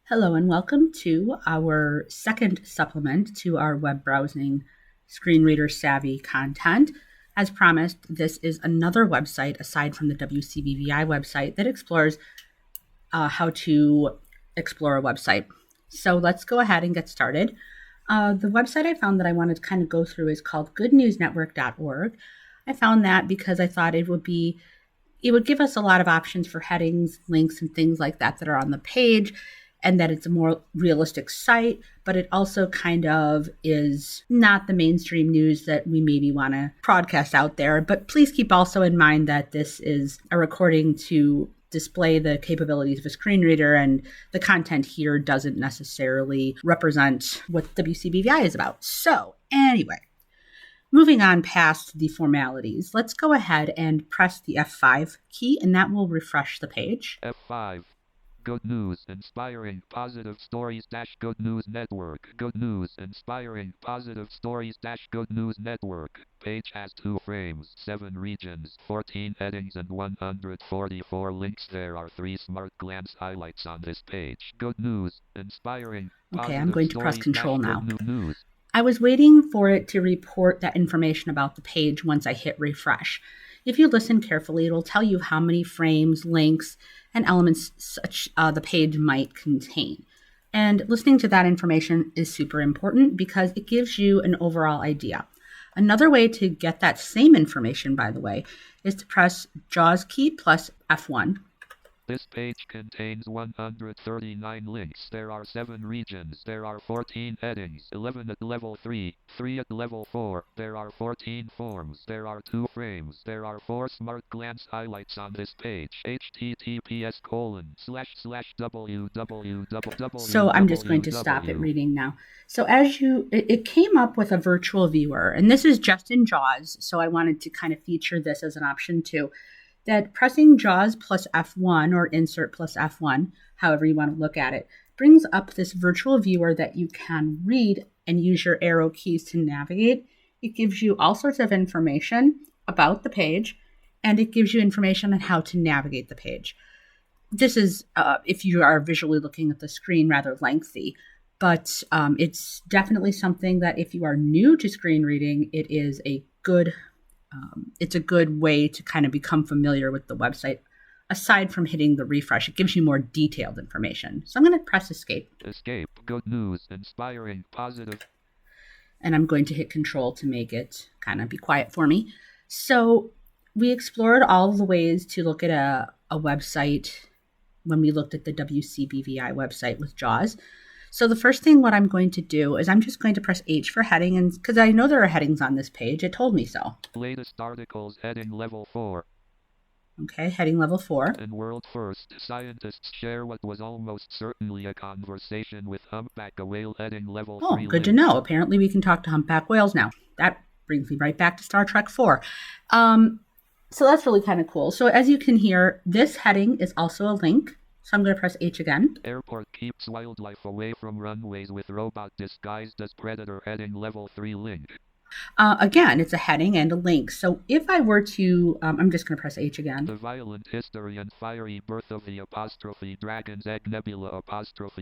Hello and welcome to our second supplement to our web browsing screen reader savvy content. As promised, this is another website aside from the WCBVI website that explores how to explore a website. So let's go ahead and get started. The website I found that I wanted to kind of go through is called goodnewsnetwork.org. I found that because I thought it would give us a lot of options for headings, links, and things like that are on the page, and that it's a more realistic site, but it also kind of is not the mainstream news that we maybe want to broadcast out there. But please keep also in mind that this is a recording to display the capabilities of a screen reader, and the content here doesn't necessarily represent what WCBVI is about. So anyway, moving on past the formalities, let's go ahead and press the F5 key, and that will refresh the page. F5. Good news, inspiring positive stories - Good News Network. Good news, inspiring positive stories - Good News Network. Page has 2 frames, 7 regions, 14 headings, and 144 links. There are 3 smart glance highlights on this page. Good news, inspiring. Okay, I'm going to press Control now. News. I was waiting for it to report that information about the page once I hit refresh. If you listen carefully, it will tell you how many frames, links, and elements such the page might contain. And listening to that information is super important because it gives you an overall idea. Another way to get that same information, by the way, is to press JAWS key plus F1. This page contains 139 links. There are 7 regions. There are 14 headings, 11 at level 3, 3 at level 4. There are 14 forms. There are 2 frames. There are 4 smart glance highlights on this page. https://www. So I'm just going to stop it reading now. So it came up with a virtual viewer, and this is just in JAWS. So I wanted to kind of feature this as an option too. That pressing JAWS plus F1 or insert plus F1, however you want to look at it, brings up this virtual viewer that you can read and use your arrow keys to navigate. It gives you all sorts of information about the page, and it gives you information on how to navigate the page. This is, if you are visually looking at the screen, rather lengthy, but it's definitely something that if you are new to screen reading, it's a good way to kind of become familiar with the website. Aside from hitting the refresh, it gives you more detailed information. So I'm going to press escape. Escape. Good news, inspiring positive. And I'm going to hit Control to make it kind of be quiet for me. So we explored all the ways to look at a website when we looked at the WCBVI website with JAWS. So the first thing what I'm going to do is I'm just going to press H for heading, and because I know there are headings on this page, it told me so. Latest articles, heading level 4. Okay, heading level 4. And world first, scientists share what was almost certainly a conversation with humpback whale, heading level 3. Oh, good to know. Apparently we can talk to humpback whales now. That brings me right back to Star Trek 4. So that's really kind of cool. So as you can hear, this heading is also a link. So I'm going to press H again. Airport keeps wildlife away from runways with robot disguised as predator, heading level 3 link. Again, it's a heading and a link. So if I were to, I'm just going to press H again. The violent history and fiery birth of the Dragon's Egg Nebula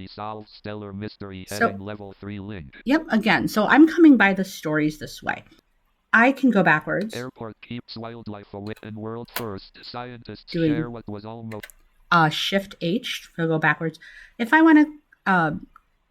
solves stellar mystery, heading level 3 link. Yep, again. So I'm coming by the stories this way. I can go backwards. Airport keeps wildlife away and world first, scientists share what was almost... Shift H to go backwards. If I want to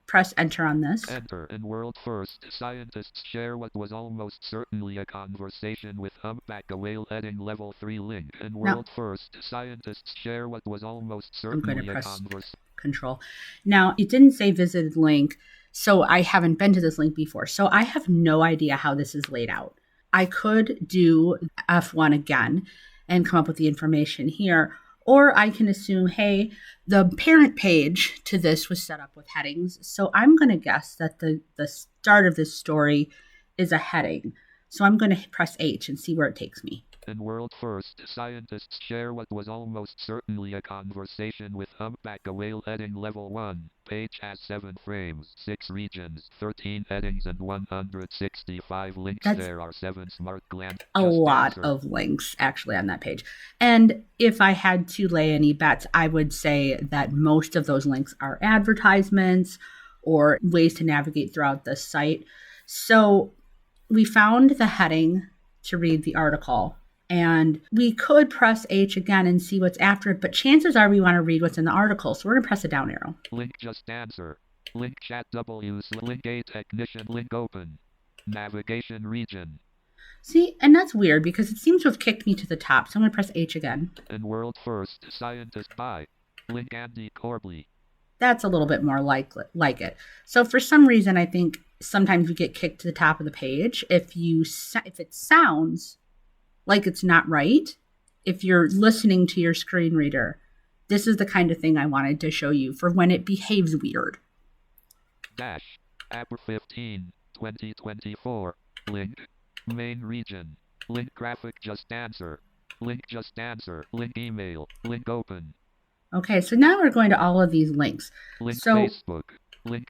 press enter on this. Enter and world first, scientists share what was almost certainly a conversation with humpback whale, heading level 3 link. And world first, scientists share what was almost certainly a conversation. Control. Now, it didn't say visited link, so I haven't been to this link before. So I have no idea how this is laid out. I could do F1 again and come up with the information here. Or I can assume, hey, the parent page to this was set up with headings. So I'm going to guess that the start of this story is a heading. So I'm going to press H and see where it takes me. In world first, scientists share what was almost certainly a conversation with humpback whale. Heading level 1. Page has 7 frames, 6 regions, 13 headings and 165 links. That's There are 7 smart glands. a Just lot answer. of links actually on that page. And if I had to lay any bets, I would say that most of those links are advertisements or ways to navigate throughout the site. So we found the heading to read the article, and we could press H again and see what's after it, but chances are we want to read what's in the article. So we're going to press the down arrow. Link just answer. Link chat W's. Link a technician. Link open. Navigation region. See, and that's weird because it seems to have kicked me to the top. So I'm going to press H again. In world first, scientist by Link Andy Corbley. That's a little bit more like it. So for some reason, I think sometimes we get kicked to the top of the page if it sounds like it's not right. If you're listening to your screen reader, this is the kind of thing I wanted to show you for when it behaves weird. Dash. April 15, 2024. Link. Main region. Link graphic just answer. Link just answer. Link email. Link open. Okay, so now we're going to all of these links. Link So Facebook. Link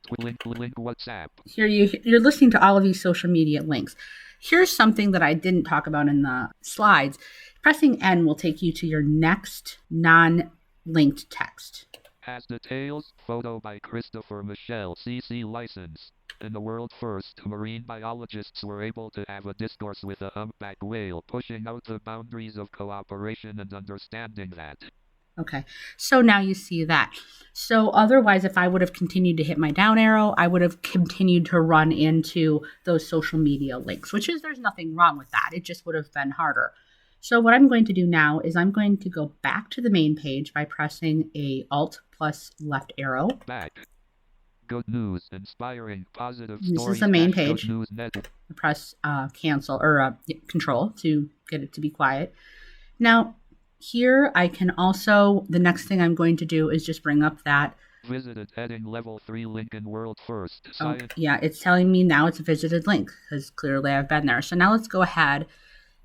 WhatsApp. here you're listening to all of these social media links. Here's something that I didn't talk about in the slides. Pressing N will take you to your next non-linked text. Has details. Photo by Christopher Michel. CC license. In the world first, marine biologists were able to have a discourse with a humpback whale, pushing out the boundaries of cooperation and understanding that. Okay, so now you see that. So otherwise, if I would have continued to hit my down arrow, I would have continued to run into those social media links, there's nothing wrong with that. It just would have been harder. So what I'm going to do now is I'm going to go back to the main page by pressing a Alt plus left arrow. Back. Good news, inspiring, positive This stories. is the main Good page. news network. Press cancel or control to get it to be quiet. Now, here I can also, the next thing I'm going to do is just bring up that. Visited heading level 3 link in world first. Yeah, it's telling me now it's a visited link because clearly I've been there. So now let's go ahead.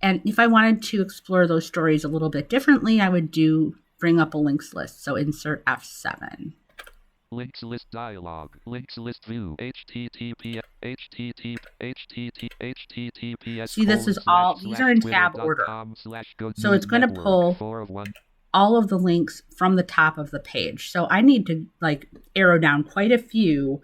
And if I wanted to explore those stories a little bit differently, I would bring up a links list. So insert F7. Links list dialog. Links list view. HTTPS. See, this is all, these are in tab order. So it's going to pull all of the links from the top of the page. So I need to arrow down quite a few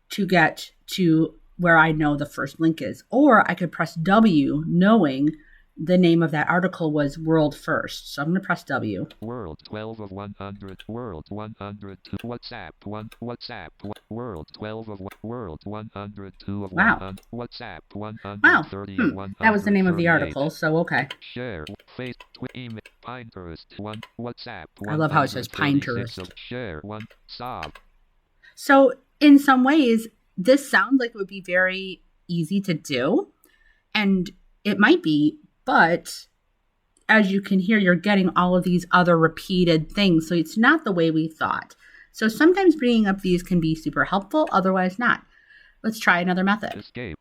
to get to where I know the first link is. Or I could press W knowing the name of that article was World First. So I'm going to press W. World 12 of 100. World 102. WhatsApp 1. WhatsApp 1. World 12 of 1. World 102 of 100. WhatsApp 130 of 100. That was the name of the article, so okay. Share. Face. Email. Pinterest 1. WhatsApp 1. I love how it says Pinterest. Share 1. Sob. So in some ways, this sounds like it would be very easy to do. And it might be, but as you can hear, you're getting all of these other repeated things. So it's not the way we thought. So sometimes bringing up these can be super helpful, otherwise not. Let's try another method. Escape.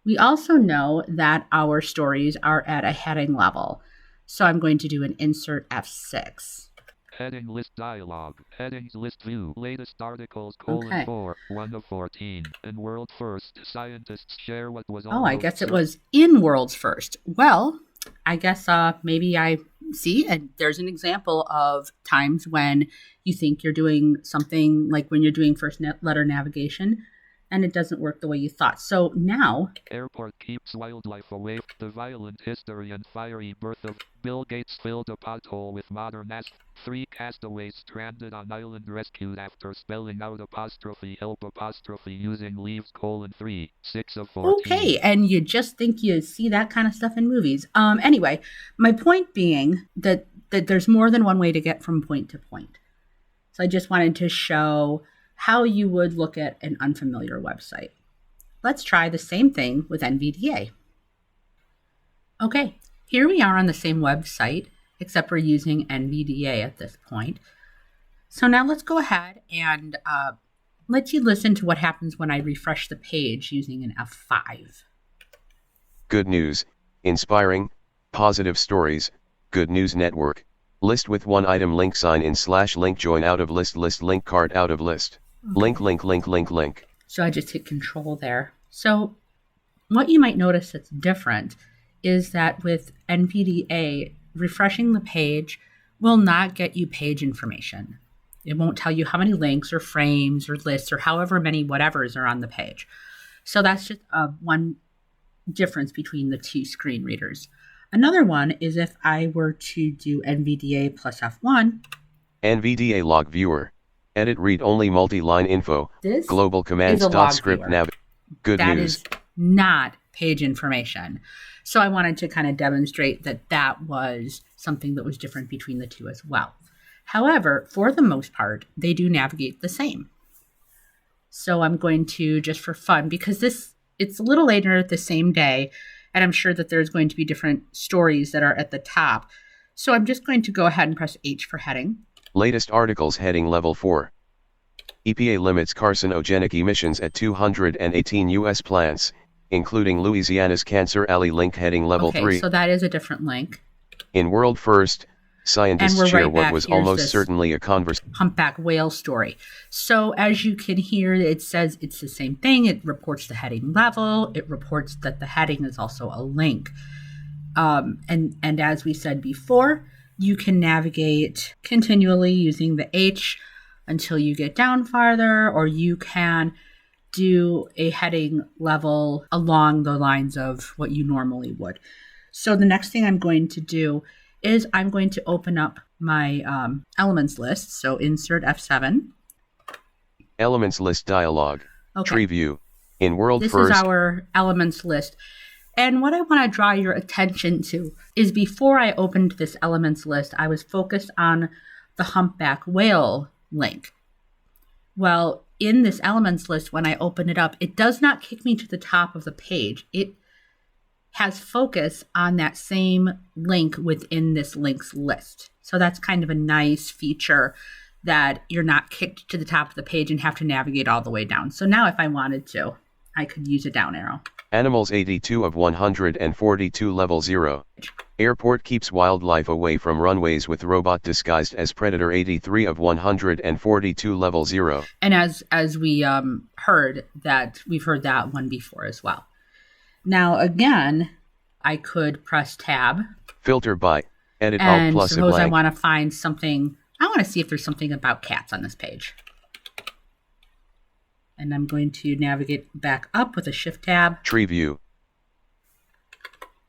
We also know that our stories are at a heading level. So I'm going to do an insert F6. Heading list dialog. Headings list view. Latest articles, Okay. 4, 1 of 14. In world first, scientists share what was Oh, I guess it was in worlds first. Well, I guess maybe I see, and there's an example of times when you think you're doing something like when you're doing first letter navigation, and it doesn't work the way you thought. So now... Airport keeps wildlife away. The violent history and fiery birth of Bill Gates filled a pothole with modern asphalt. 3 castaways stranded on island rescued after spelling out help using leaves 3. 6 of 14. Okay, and you just think you see that kind of stuff in movies. Anyway, my point being that there's more than one way to get from point to point. So I just wanted to show how you would look at an unfamiliar website. Let's try the same thing with NVDA. Okay, here we are on the same website, except we're using NVDA at this point. So now let's go ahead and let you listen to what happens when I refresh the page using an F5. Good news, inspiring, Positive Stories, Good News Network, list with one item link sign in / link join out of list link cart out of list. Okay. Link. So I just hit control there. So what you might notice that's different is that with NVDA, refreshing the page will not get you page information. It won't tell you how many links or frames or lists or however many whatevers are on the page. So that's just one difference between the two screen readers. Another one is if I were to do NVDA plus F1. NVDA log viewer. Edit read only multi-line info. This global commands is a log script viewer. nav. Good That news. is not page information. So I wanted to kind of demonstrate that that was something that was different between the two as well. However, for the most part, they do navigate the same. So I'm going to, just for fun, because it's a little later the same day, and I'm sure that there's going to be different stories that are at the top. So I'm just going to go ahead and press H for heading. Latest articles heading level 4. EPA limits carcinogenic emissions at 218 U.S. plants, including Louisiana's Cancer Alley link heading level 3. Okay, so that is a different link. In World First, scientists we're share right what back. was Here's almost this certainly a humpback whale story. So as you can hear, it says it's the same thing. It reports the heading level. It reports that the heading is also a link. And as we said before, you can navigate continually using the H until you get down farther, or you can do a heading level along the lines of what you normally would. So the next thing I'm going to do is I'm going to open up my elements list. So insert F7. Elements list dialog. Okay. Tree view. In World This First. is our elements list. And what I want to draw your attention to is before I opened this elements list, I was focused on the humpback whale link. Well, in this elements list, when I open it up, it does not kick me to the top of the page. It has focus on that same link within this links list. So that's kind of a nice feature that you're not kicked to the top of the page and have to navigate all the way down. So now if I wanted to, I could use a down arrow. Animals 82 of 142 level 0. Airport keeps wildlife away from runways with robot disguised as predator 83 of 142 level 0. And as we heard that, we've heard that one before as well. Now again, I could press tab. Filter by. Edit Alt And plus a suppose I blank. want to find something. I want to see if there's something about cats on this page. And I'm going to navigate back up with a shift tab. Tree view.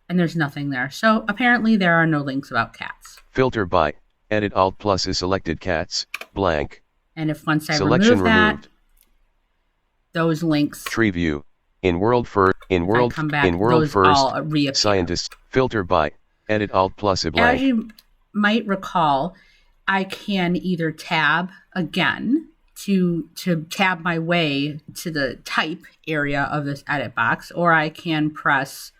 And there's nothing there. So apparently there are no links about cats. Filter by. Edit Alt plus is selected cats. Blank. And if once I Selection remove that, removed. those links, Tree view. In World First. In World. come back, In World those First. all reappear. Scientists. Filter by. Edit Alt plus a As blank. you might recall, I can either tab again to tab my way to the type area of this edit box, or I can press,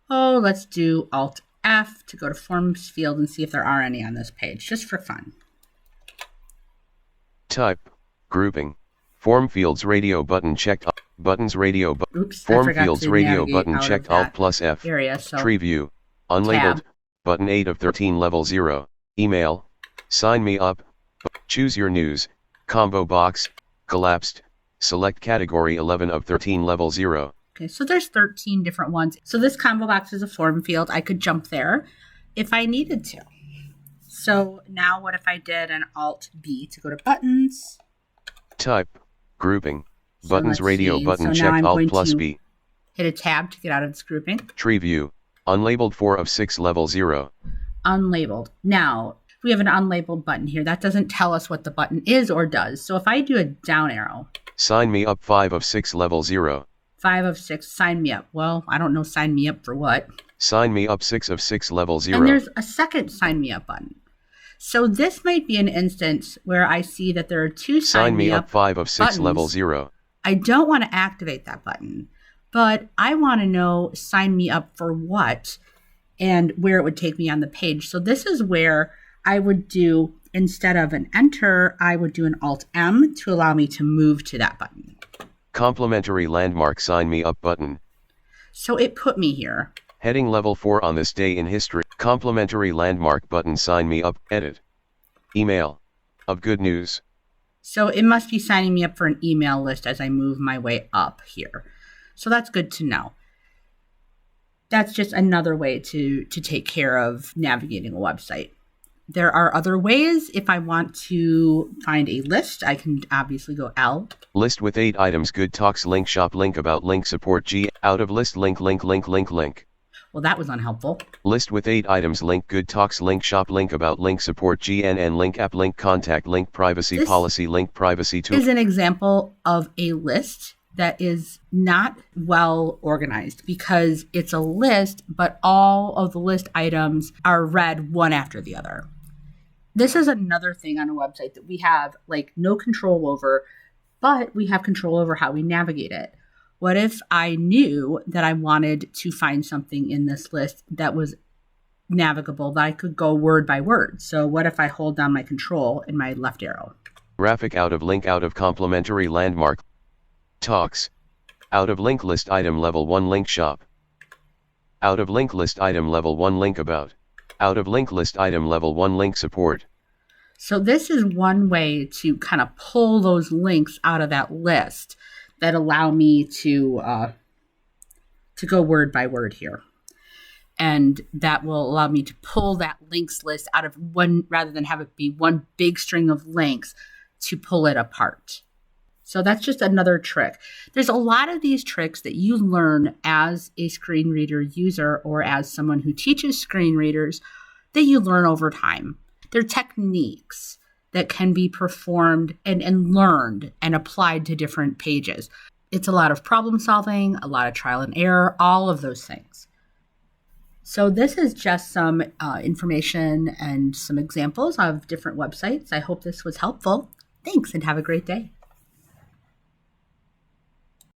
let's do Alt F to go to Forms field and see if there are any on this page, just for fun. Type. Grouping. Form fields radio button checked. Buttons radio button. Oops, I Form forgot fields to radio navigate button out of checked. that Alt plus F. area, so Tree view. Unlabeled. tab. Button 8 of 13 level 0. Email. Sign me up. Choose your news. Combo box. Collapsed. Select category 11 of 13 level 0. Okay, so there's 13 different ones. So this combo box is a form field. I could jump there if I needed to. So now what if I did an Alt B to go to buttons? Type. Grouping. So Buttons let's radio see. button So now checked. I'm Alt going plus to B. hit a tab to get out of this grouping. Tree view. Unlabeled 4 of 6 level 0. Unlabeled. Now, we have an unlabeled button here. That doesn't tell us what the button is or does. So if I do a down arrow. Sign me up 5 of 6 level 0. 5 of 6, sign me up. Well, I don't know sign me up for what. Sign me up 6 of 6 level 0. And there's a second sign me up button. So this might be an instance where I see that there are two Sign me up 5 of 6 buttons. level 0. I don't want to activate that button, but I want to know sign me up for what and where it would take me on the page. So this is where I would do, instead of an enter, I would do an Alt M to allow me to move to that button. Complimentary landmark sign me up button. So it put me here. Heading level 4 on this day in history. Complimentary landmark button. Sign me up. Edit. Email. Of good news. So it must be signing me up for an email list as I move my way up here. So that's good to know. That's just another way to take care of navigating a website. There are other ways. If I want to find a list, I can obviously go L. List with 8 items. Good talks. Link shop. Link about. Link support. G. Out of list. Link. Well, that was unhelpful. List with 8 items. Link. Good talks. Link shop. Link about. Link support. GNN. Link app. Link contact. Link privacy This policy. Link privacy tool. Is an example of a list that is not well organized because it's a list, but all of the list items are read one after the other. This is another thing on a website that we have like no control over, but we have control over how we navigate it. What if I knew that I wanted to find something in this list that was navigable, that I could go word by word? So what if I hold down my control and my left arrow? Graphic. Out of link. Out of complimentary landmark. Talks. Out of link. List item level 1. Link shop. Out of link. List item level 1. Link about. Out of link. List item level 1. Link support. So this is one way to kind of pull those links out of that list that allow me to go word by word here. And that will allow me to pull that links list out of one, rather than have it be one big string of links, to pull it apart. So that's just another trick. There's a lot of these tricks that you learn as a screen reader user or as someone who teaches screen readers that you learn over time. They're techniques that can be performed and learned and applied to different pages. It's a lot of problem solving, a lot of trial and error, all of those things. So this is just some information and some examples of different websites. I hope this was helpful. Thanks and have a great day.